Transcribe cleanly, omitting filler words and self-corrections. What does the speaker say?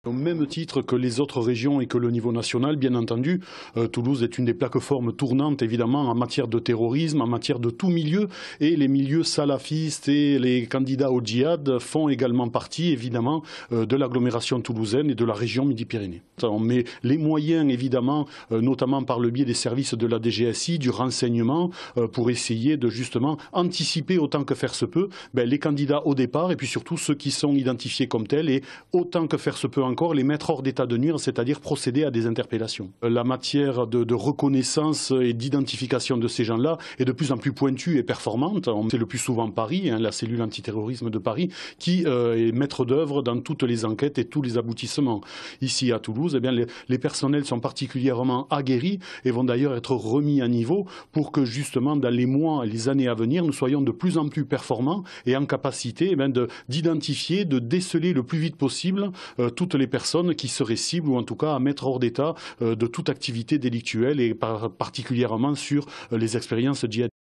Au même titre que les autres régions et que le niveau national, bien entendu, Toulouse est une des plateformes tournantes évidemment en matière de terrorisme, en matière de tout milieu, et les milieux salafistes et les candidats au djihad font également partie évidemment de l'agglomération toulousaine et de la région Midi-Pyrénées. On met les moyens évidemment, notamment par le biais des services de la DGSI, du renseignement, pour essayer de justement anticiper autant que faire se peut les candidats au départ et puis surtout ceux qui sont identifiés comme tels et autant que faire se peut encore les mettre hors d'état de nuire, c'est-à-dire procéder à des interpellations. La matière de reconnaissance et d'identification de ces gens-là est de plus en plus pointue et performante. C'est le plus souvent Paris, la cellule antiterrorisme de Paris, qui est maître d'œuvre dans toutes les enquêtes et tous les aboutissements. Ici à Toulouse, les personnels sont particulièrement aguerris et vont d'ailleurs être remis à niveau pour que justement dans les mois et les années à venir, nous soyons de plus en plus performants et en capacité d'identifier, de déceler le plus vite possible toutes les personnes qui seraient cibles ou en tout cas à mettre hors d'état de toute activité délictuelle et particulièrement sur les expériences djihadistes.